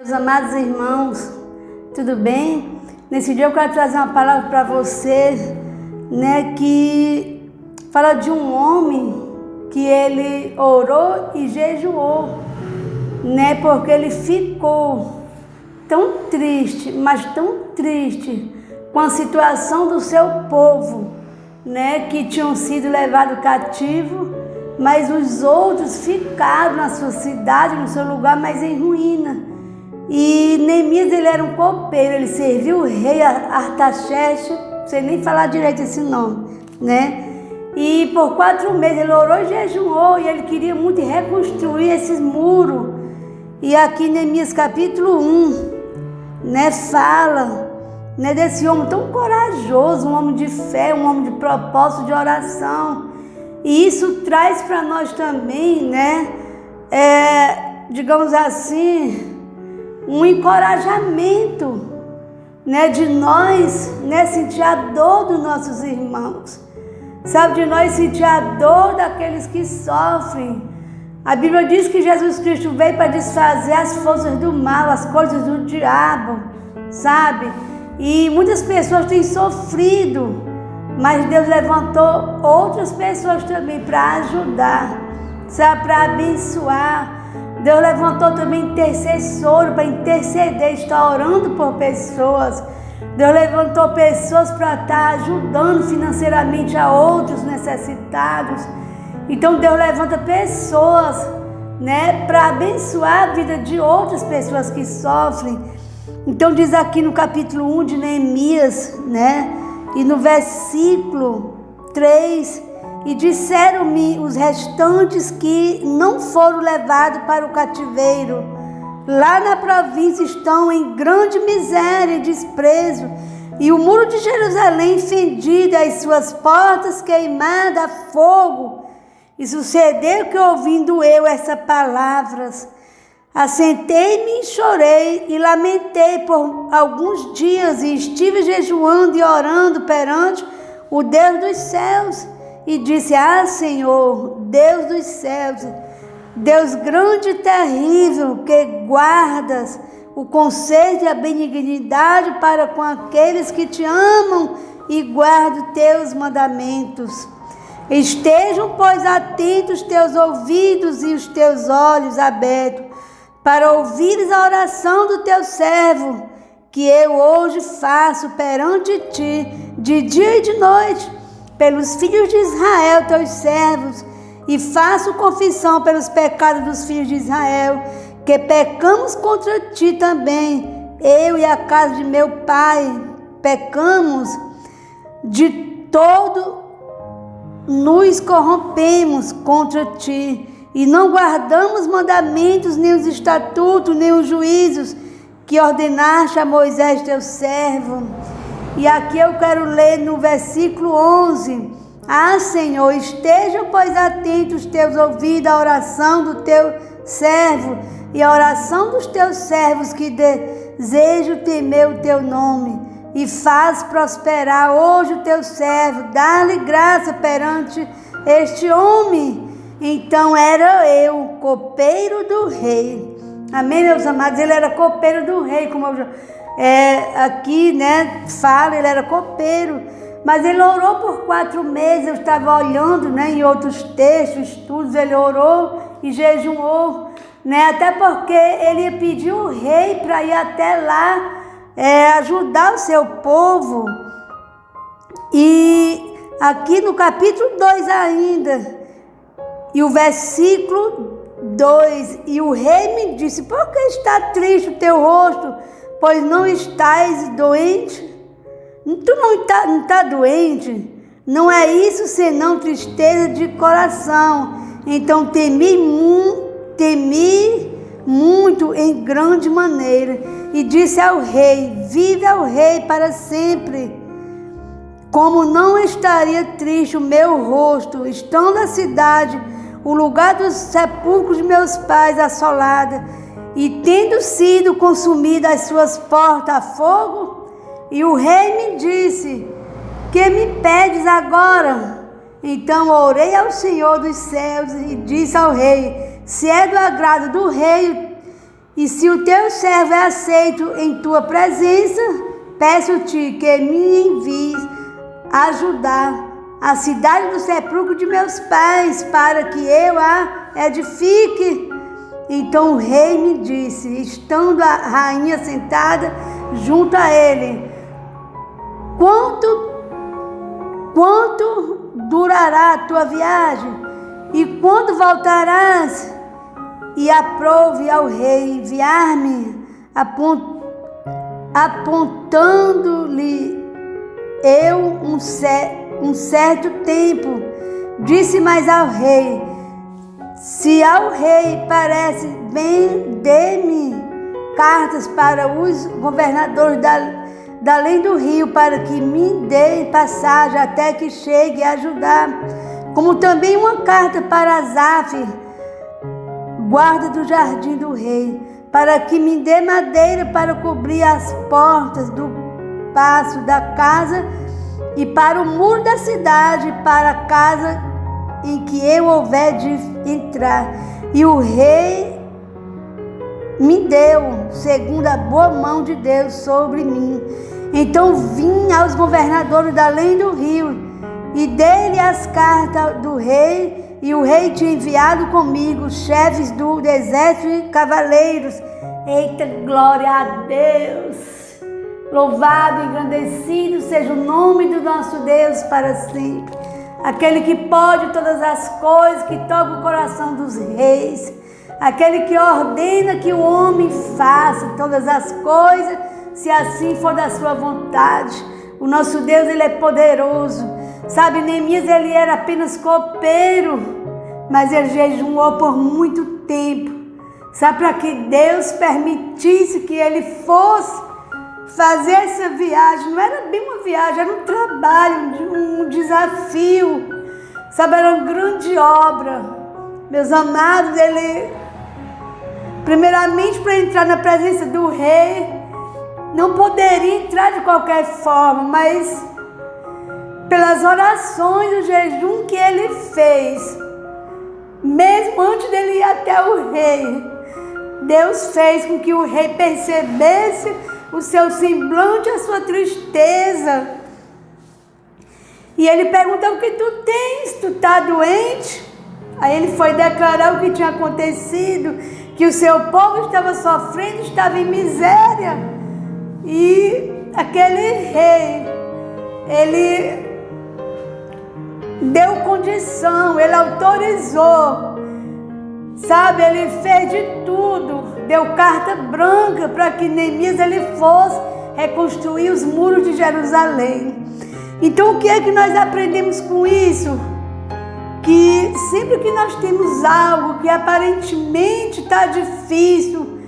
Meus amados irmãos, tudo bem? Nesse dia eu quero trazer uma palavra para você, que fala de um homem que ele orou e jejuou, porque ele ficou tão triste, mas tão triste com a situação do seu povo, que tinham sido levados cativo, mas os outros ficaram na sua cidade, no seu lugar, mas em ruína. E Neemias, ele era um copeiro, ele serviu o rei Artaxerxes, não sei nem falar direito esse nome, E por 4 meses ele orou e jejuou, e ele queria muito reconstruir esses muros. E aqui Neemias capítulo 1, fala, desse homem tão corajoso, um homem de fé, um homem de propósito, de oração. E isso traz para nós também, digamos assim, um encorajamento, de nós, sentir a dor dos nossos irmãos, de nós sentir a dor daqueles que sofrem. A Bíblia diz que Jesus Cristo veio para desfazer as forças do mal, as coisas do diabo, E muitas pessoas têm sofrido, mas Deus levantou outras pessoas também para ajudar, para abençoar. Deus levantou também intercessor para interceder, estar orando por pessoas. Deus levantou pessoas para estar ajudando financeiramente a outros necessitados. Então Deus levanta pessoas, para abençoar a vida de outras pessoas que sofrem. Então diz aqui no capítulo 1 de Neemias, e no versículo 3, e disseram-me os restantes que não foram levados para o cativeiro, lá na província estão em grande miséria e desprezo, e o muro de Jerusalém fendido, as suas portas queimadas a fogo. E sucedeu que, ouvindo eu essas palavras, assentei-me e chorei e lamentei por alguns dias, e estive jejuando e orando perante o Deus dos céus. E disse: Senhor, Deus dos céus, Deus grande e terrível, que guardas o conserto e a benignidade para com aqueles que te amam e guardam teus mandamentos. Estejam, pois, atentos teus ouvidos e os teus olhos abertos, para ouvires a oração do teu servo, que eu hoje faço perante ti, de dia e de noite, pelos filhos de Israel, teus servos, e faço confissão pelos pecados dos filhos de Israel, que pecamos contra ti também, eu e a casa de meu pai, pecamos de todo, nos corrompemos contra ti, e não guardamos mandamentos, nem os estatutos, nem os juízos, que ordenaste a Moisés teu servo. E aqui eu quero ler no versículo 11. Senhor, estejam, pois, atentos teus ouvidos à oração do teu servo e à oração dos teus servos que desejam temer o teu nome, e faz prosperar hoje o teu servo, dá-lhe graça perante este homem. Então era eu, copeiro do rei. Amém, meus amados? Ele era copeiro do rei, como eu já... aqui, fala, ele era copeiro, mas ele orou por 4 meses. Eu estava olhando, em outros textos, estudos, ele orou e jejuou, até porque ele ia pedir o rei para ir até lá, ajudar o seu povo. E aqui no capítulo 2 ainda, e o versículo 2, e o rei me disse: por que está triste o teu rosto? Pois não estás doente? Tu não está doente? Não é isso senão tristeza de coração. Então temi muito em grande maneira, e disse ao rei: vive ao rei para sempre. Como não estaria triste o meu rosto, estando a cidade, o lugar dos sepulcros de meus pais, assolada, e tendo sido consumidas as suas portas a fogo? E o rei me disse: que me pedes agora? Então orei ao Senhor dos céus e disse ao rei: se é do agrado do rei E se o teu servo é aceito em tua presença, peço-te que me envies a ajudar a cidade do sepulcro de meus pais, para que eu a edifique. Então o rei me disse, estando a rainha sentada junto a ele: Quanto durará a tua viagem? E quando voltarás? E aprouve ao rei enviar-me, apontando-lhe eu um certo tempo. Disse mais ao rei: se ao rei parece bem, dê-me cartas para os governadores da além do rio, para que me dê passagem até que chegue a Judá, como também uma carta para Asaf, guarda do jardim do rei, para que me dê madeira para cobrir as portas do paço da casa e para o muro da cidade, para a casa em que eu houver de entrar. E o rei me deu, segundo a boa mão de Deus sobre mim. Então vim aos governadores da além do rio e dei-lhe as cartas do rei, e o rei tinha enviado comigo chefes do exército e cavaleiros. Eita, glória a Deus! Louvado e engrandecido seja o nome do nosso Deus para sempre. Aquele que pode todas as coisas, que toca o coração dos reis. Aquele que ordena que o homem faça todas as coisas, se assim for da sua vontade. O nosso Deus, Ele é poderoso. Sabe, Neemias, ele era apenas copeiro, mas ele jejuou por muito tempo. Sabe, para que Deus permitisse que ele fosse fazer essa viagem. Não era bem uma viagem, era um trabalho, um desafio. Sabe, era uma grande obra. Meus amados, ele, primeiramente, para entrar na presença do rei, não poderia entrar de qualquer forma, mas pelas orações, o jejum que ele fez, mesmo antes dele ir até o rei, Deus fez com que o rei percebesse o seu semblante, a sua tristeza. E ele perguntou: o que tu tens? Tu está doente? Aí ele foi declarar o que tinha acontecido, que o seu povo estava sofrendo, estava em miséria. E aquele rei, ele deu condição, ele autorizou, sabe, ele fez de tudo, deu carta branca para que Neemias ele fosse reconstruir os muros de Jerusalém. Então o que é que nós aprendemos com isso? Que sempre que nós temos algo que aparentemente está difícil,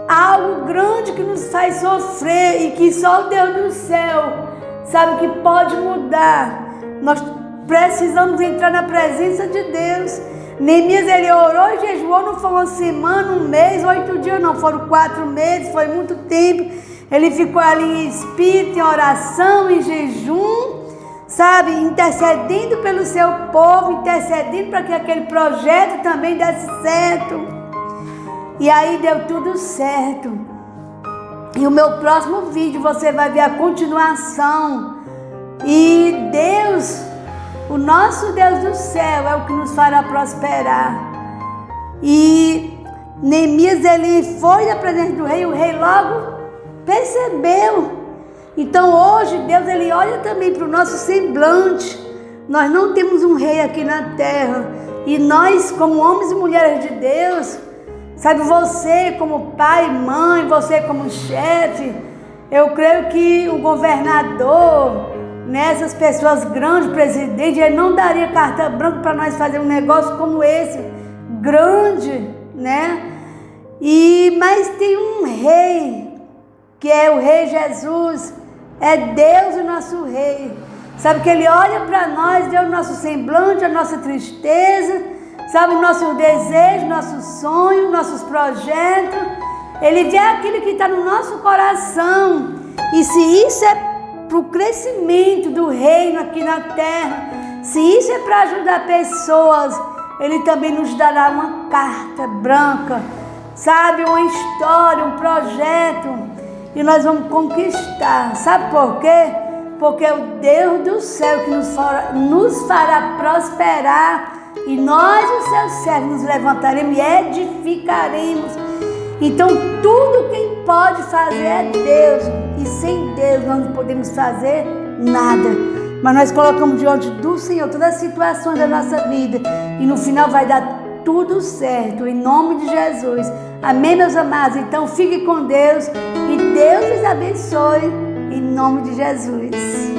algo grande que nos faz sofrer e que só o Deus do céu sabe que pode mudar, nós precisamos entrar na presença de Deus. Neemias, ele orou e jejuou, não foi uma semana, um mês, 8 dias, não, foram 4 meses, foi muito tempo. Ele ficou ali em espírito, em oração, em jejum, sabe, intercedendo pelo seu povo, intercedendo para que aquele projeto também desse certo. E aí deu tudo certo. E o meu próximo vídeo você vai ver a continuação. E Deus, o nosso Deus do céu, é o que nos fará prosperar. E Neemias, ele foi na presença do rei, o rei logo percebeu. Então hoje Deus, ele olha também para o nosso semblante. Nós não temos um rei aqui na terra. E nós, como homens e mulheres de Deus, sabe, você como pai, mãe, você como chefe, eu creio que o governador, essas pessoas grandes, presidente, ele não daria carta branca para nós fazer um negócio como esse, grande, né? Mas tem um rei, que é o rei Jesus, é Deus o nosso rei. Sabe que ele olha para nós, vê o nosso semblante, a nossa tristeza, sabe, nossos desejos, nossos sonhos, nossos projetos. Ele vê aquilo que está no nosso coração. E se isso é para o crescimento do reino aqui na terra, se isso é para ajudar pessoas, ele também nos dará uma carta branca, sabe, uma história, um projeto, e nós vamos conquistar. Sabe por quê? Porque é o Deus do céu que nos fará prosperar, e nós, os seus servos, nos levantaremos e edificaremos. Então, tudo quem pode fazer é Deus, e sem Deus nós não podemos fazer nada. Mas nós colocamos diante do Senhor todas as situações da nossa vida, e no final vai dar tudo certo, em nome de Jesus. Amém, meus amados? Então, fique com Deus, e Deus os abençoe, em nome de Jesus.